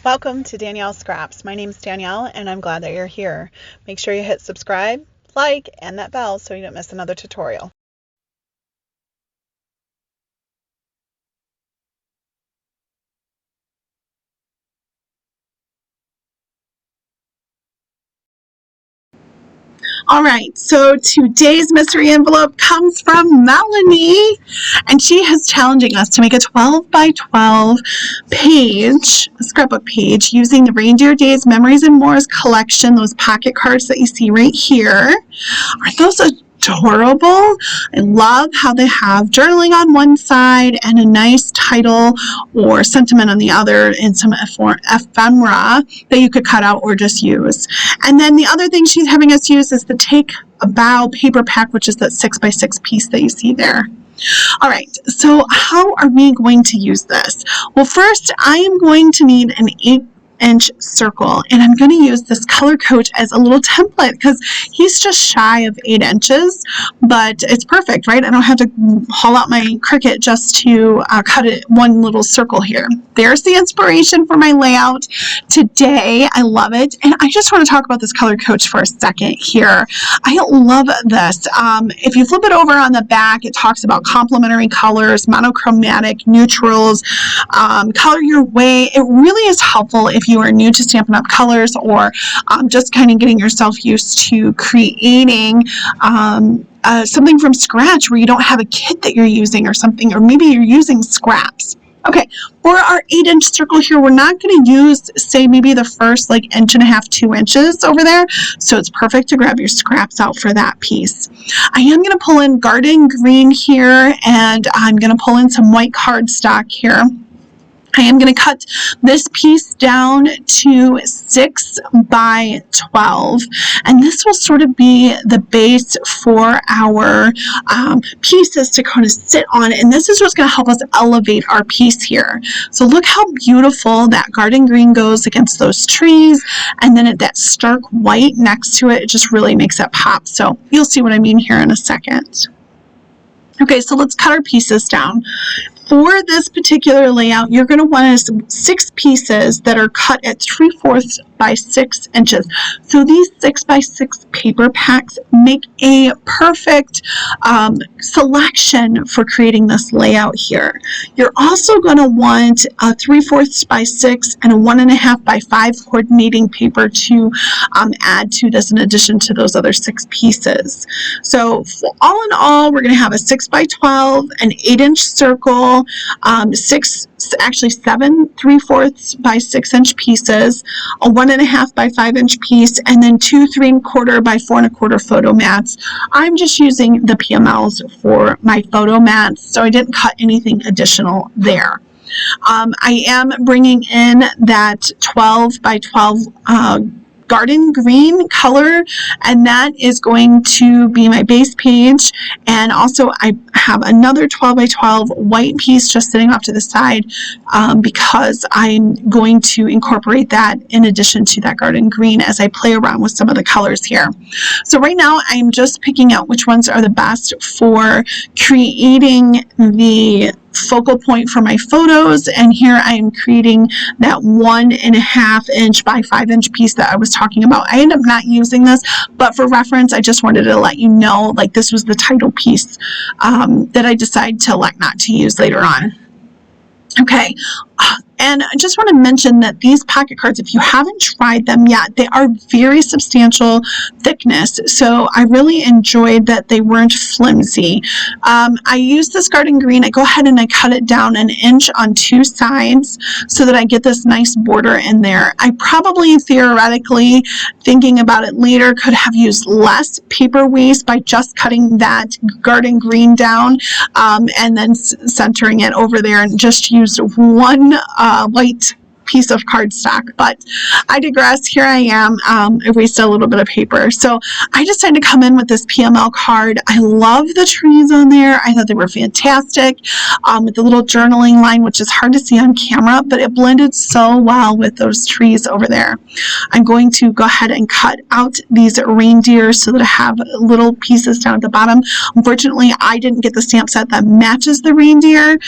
Welcome to Danielle Scraps. My name is Danielle and I'm glad that you're here. Make sure you hit subscribe, like, and that bell so you don't miss another tutorial. All right, so today's mystery envelope comes from Melanie, and she is challenging us to make a 12 by 12 page, a scrapbook page, using the Reindeer Days Memories and More's collection, those pocket cards that you see right here. Aren't those adorable? I love how they have journaling on one side and a nice title or sentiment on the other in some ephemera that you could cut out or just use. And then the other thing she's having us use is the Take a Bow paper pack, which is that 6x6 piece that you see there. All right, so how are we going to use this? Well, first I am going to need an 8-inch circle, and I'm going to use this Color Coach as a little template because he's just shy of 8 inches, but it's perfect, right? I don't have to haul out my Cricut just to cut it one little circle here. There's the inspiration for my layout today. I love it, and I just want to talk about this Color Coach for a second here. I love this. If you flip it over on the back, it talks about complementary colors, monochromatic, neutrals, color your way. It really is helpful if you are new to Stampin' Up! Colors or just kind of getting yourself used to creating something from scratch where you don't have a kit that you're using or something, or maybe you're using scraps. Okay, for our 8-inch circle here, we're not going to use, say, maybe the first like 1.5 to 2 inches over there. So it's perfect to grab your scraps out for that piece. I am going to pull in garden green here, and I'm going to pull in some white cardstock here. I am going to cut this piece down to 6 by 12, and this will sort of be the base for our pieces to kind of sit on, and this is what's going to help us elevate our piece here. So look how beautiful that garden green goes against those trees, and then that stark white next to it just really makes it pop. So you'll see what I mean here in a second. Okay, so let's cut our pieces down. For this particular layout, you're going to want 6 pieces that are cut at 3/4 by 6 inches. So these 6 by 6 paper packs make a perfect selection for creating this layout here. You're also going to want a 3/4 by 6 and a 1.5 by 5 coordinating paper to add to this in addition to those other 6 pieces. So all in all, we're going to have a 6 by 12, an 8-inch circle, 7 3/4 by 6-inch pieces, a 1.5 by 5-inch piece, and then 2 3/4 by 4.25 photo mats. I'm just using the PMLs for my photo mats, so I didn't cut anything additional there. I am bringing in that 12 by 12 garden green color, and that is going to be my base page. And also I have another 12 by 12 white piece just sitting off to the side because I'm going to incorporate that in addition to that garden green as I play around with some of the colors here. So right now I'm just picking out which ones are the best for creating the focal point for my photos, and here I am creating that 1.5 inch by 5 inch piece that I was talking about. I ended up not using this, but for reference I just wanted to let you know, like, this was the title piece that I decided to elect not to use later on. Okay, and I just want to mention that these pocket cards, if you haven't tried them yet, they are very substantial thickness. So I really enjoyed that they weren't flimsy. I used this garden green. I go ahead and I cut it down 1 inch on 2 sides so that I get this nice border in there. I probably, theoretically, thinking about it later, could have used less paper waste by just cutting that garden green down and then centering it over there, and just used one white piece of cardstock, but I digress. Here I am. I wasted a little bit of paper, so I decided to come in with this PML card. I love the trees on there. I thought they were fantastic with the little journaling line, which is hard to see on camera, but it blended so well with those trees over there. I'm going to go ahead and cut out these reindeers so that I have little pieces down at the bottom. Unfortunately, I didn't get the stamp set that matches the reindeer,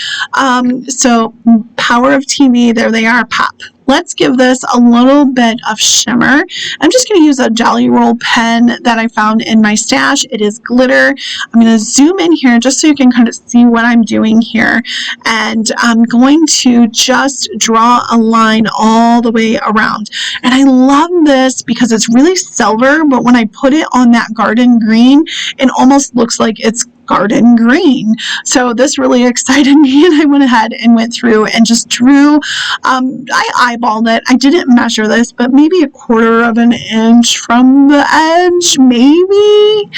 so power of TV, there they are, pop. let's give this a little bit of shimmer. I'm just going to use a Jelly Roll pen that I found in my stash. It is glitter. I'm going to zoom in here just so you can kind of see what I'm doing here. And I'm going to just draw a line all the way around. And I love this because it's really silver, but when I put it on that garden green, it almost looks like it's garden green. So this really excited me, and I went ahead and went through and just drew. I eyeballed it. I didn't measure this, but maybe 1/4 of an inch from the edge, maybe,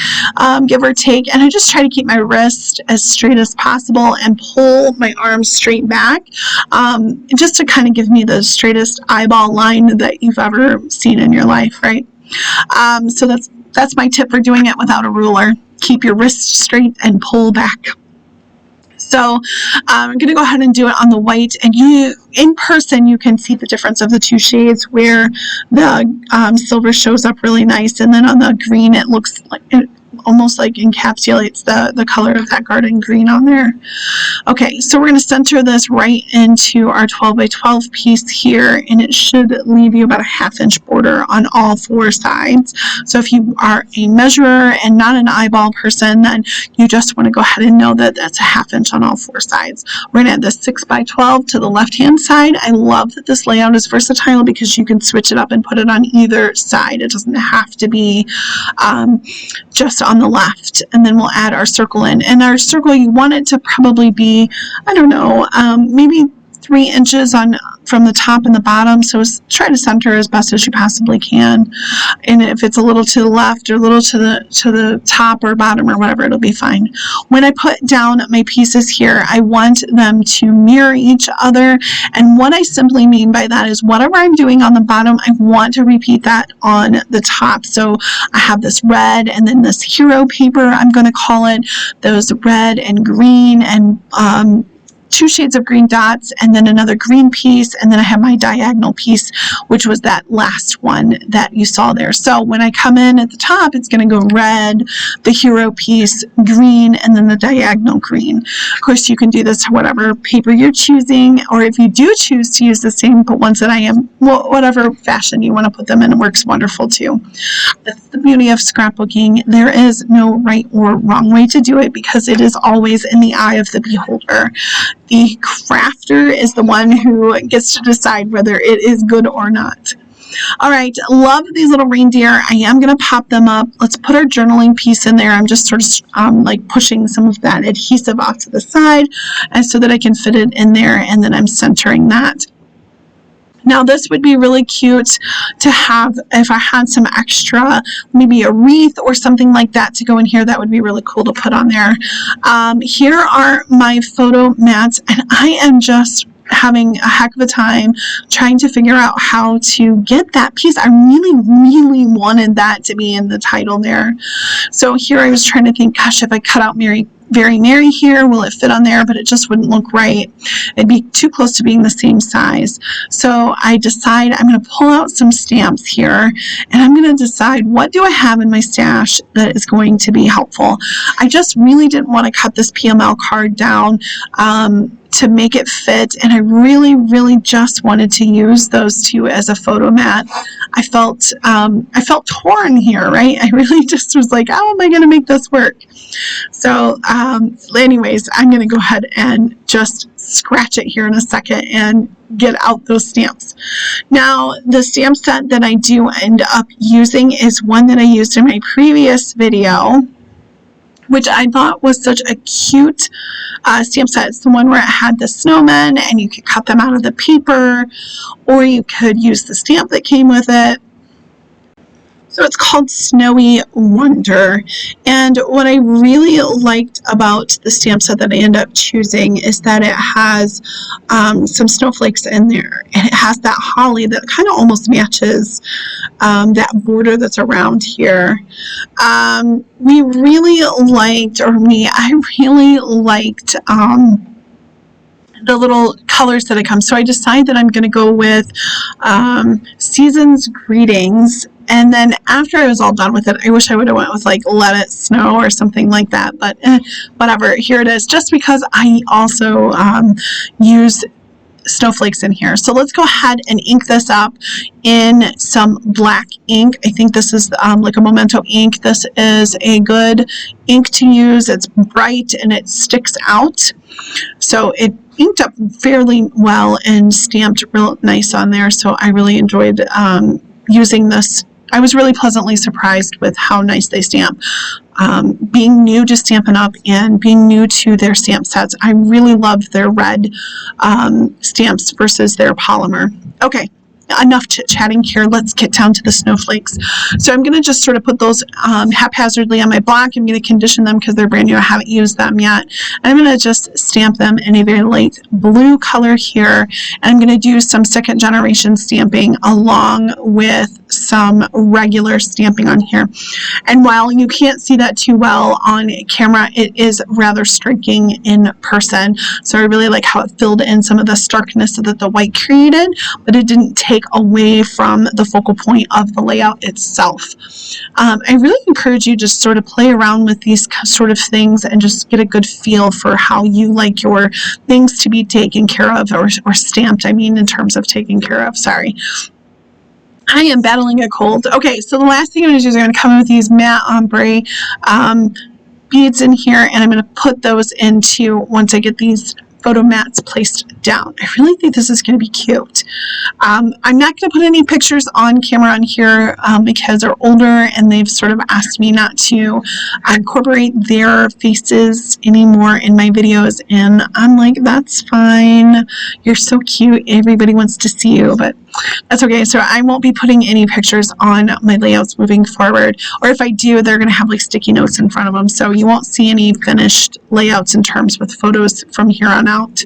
give or take. And I just try to keep my wrist as straight as possible and pull my arms straight back, just to kind of give me the straightest eyeball line that you've ever seen in your life, right? So that's my tip for doing it without a ruler. Keep your wrist straight and pull back. So I'm going to go ahead and do it on the white, and in person you can see the difference of the two shades where the silver shows up really nice, and then on the green it looks like it almost like encapsulates the color of that garden green on there. Okay, so we're going to center this right into our 12 by 12 piece here, and it should leave you about a 1/2 inch border on all 4 sides. So if you are a measurer and not an eyeball person, then you just want to go ahead and know that that's a 1/2 inch on all 4 sides. We're going to add the 6 by 12 to the left hand side. I love that this layout is versatile because you can switch it up and put it on either side. It doesn't have to be just on the left. And then we'll add our circle in, and our circle, you want it to probably be, I don't know, maybe 3 inches from the top and the bottom. So try to center as best as you possibly can. And if it's a little to the left or a little to the top or bottom or whatever, it'll be fine. When I put down my pieces here, I want them to mirror each other. And what I simply mean by that is whatever I'm doing on the bottom, I want to repeat that on the top. So I have this red and then this hero paper, I'm going to call it, those red and green and 2 shades of green dots, and then another green piece, and then I have my diagonal piece, which was that last one that you saw there. So when I come in at the top, it's going to go red, the hero piece, green, and then the diagonal green. Of course, you can do this to whatever paper you're choosing, or if you do choose to use the same, but ones that I am, well, whatever fashion you want to put them in, it works wonderful too. That's the beauty of scrapbooking. There is no right or wrong way to do it because it is always in the eye of the beholder. The crafter is the one who gets to decide whether it is good or not. All right, love these little reindeer. I am going to pop them up. Let's put our journaling piece in there. I'm just sort of like pushing some of that adhesive off to the side, and so that I can fit it in there, and then I'm centering that. Now this would be really cute to have if I had some extra, maybe a wreath or something like that to go in here. That would be really cool to put on there. Here are my photo mats, and I am just having a heck of a time trying to figure out how to get that piece. I really wanted that to be in the title there. So here I was trying to think, gosh, if I cut out Very Merry here, will it fit on there? But it just wouldn't look right. It'd be too close to being the same size. So I decide I'm going to pull out some stamps here, and I'm going to decide what do I have in my stash that is going to be helpful. I just really didn't want to cut this PML card down to make it fit, and I really just wanted to use those 2 as a photo mat. I felt torn here, right? I really just was like, how am I going to make this work? So anyways, I'm going to go ahead and just scratch it here in a second and get out those stamps. Now, the stamp set that I do end up using is one that I used in my previous video, which I thought was such a cute stamp set. It's the one where it had the snowmen, and you could cut them out of the paper, or you could use the stamp that came with it. So it's called Snowy Wonder. And what I really liked about the stamp set that I end up choosing is that it has some snowflakes in there. And it has that holly that kind of almost matches that border that's around here. I really liked the little colors that it comes. So I decided that I'm going to go with Season's Greetings. And then after I was all done with it, I wish I would have went with like Let It Snow or something like that. But whatever, here it is. Just because I also use snowflakes in here. So let's go ahead and ink this up in some black ink. I think this is like a Memento ink. This is a good ink to use. It's bright and it sticks out. So it inked up fairly well and stamped real nice on there. So I really enjoyed using this. I was really pleasantly surprised with how nice they stamp. Being new to Stampin' Up! And being new to their stamp sets, I really loved their red stamps versus their polymer. Okay, enough chit-chatting here. Let's get down to the snowflakes. So I'm going to just sort of put those haphazardly on my block. I'm going to condition them because they're brand new. I haven't used them yet. And I'm going to just stamp them in a very light blue color here. And I'm going to do some second generation stamping along with some regular stamping on here. And while you can't see that too well on camera, it is rather striking in person. So I really like how it filled in some of the starkness that the white created, but it didn't take away from the focal point of the layout itself. I really encourage you to just sort of play around with these sort of things and just get a good feel for how you like your things to be taken care of, or stamped, I mean, in terms of taken care of, sorry. I am battling a cold. Okay, so the last thing I'm going to do is I'm going to come in with these matte ombre beads in here, and I'm going to put those into, once I get these photo mats placed down. I really think this is going to be cute. I'm not going to put any pictures on camera on here because they're older and they've sort of asked me not to incorporate their faces anymore in my videos, and I'm like, that's fine. You're so cute. Everybody wants to see you, but that's okay. So I won't be putting any pictures on my layouts moving forward, or if I do, they're going to have like sticky notes in front of them, so you won't see any finished layouts in terms with photos from here on out.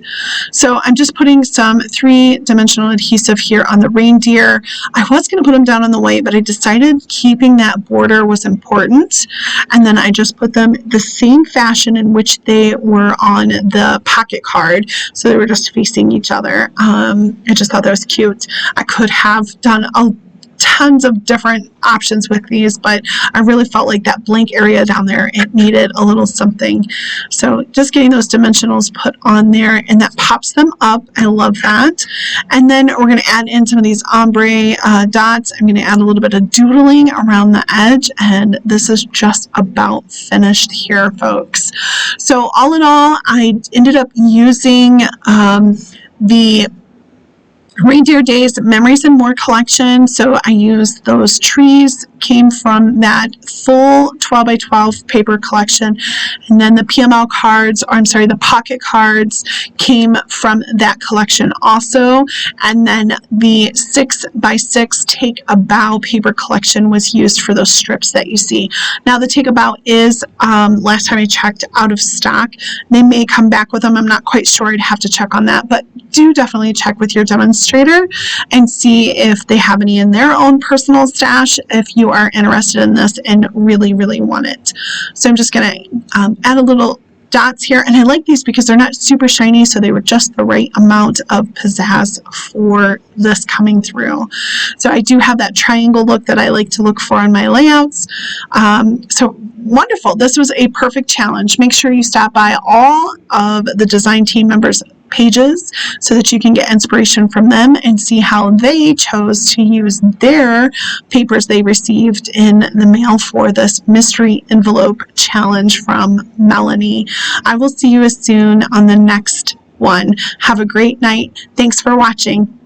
So I'm just putting some 3-dimensional adhesive here on the reindeer. I was going to put them down on the white, but I decided keeping that border was important, and then I just put them the same fashion in which they were on the pocket card, so they were just facing each other. I just thought that was cute. I could have done tons of different options with these, but I really felt like that blank area down there, it needed a little something. So just getting those dimensionals put on there, and that pops them up. I love that. And then we're going to add in some of these ombre dots. I'm going to add a little bit of doodling around the edge, and this is just about finished here, folks. So all in all, I ended up using the Reindeer Days Memories and More collection. So I used those trees, came from that full 12 by 12 paper collection, and then the PML cards, or I'm sorry, the pocket cards came from that collection also, and then the 6 by 6 Take a Bow paper collection was used for those strips that you see. Now the Take a Bow is, last time I checked, out of stock. They may come back with them. I'm not quite sure. I'd have to check on that, but do definitely check with your demonstrator and see if they have any in their own personal stash if you are interested in this and really, really want it. So I'm just going to add a little dots here, and I like these because they're not super shiny, so they were just the right amount of pizzazz for this coming through. So I do have that triangle look that I like to look for in my layouts. So wonderful. This was a perfect challenge. Make sure you stop by all of the design team members' pages so that you can get inspiration from them and see how they chose to use their papers they received in the mail for this mystery envelope challenge from Melanie. I will see you as soon on the next one. Have a great night. Thanks for watching.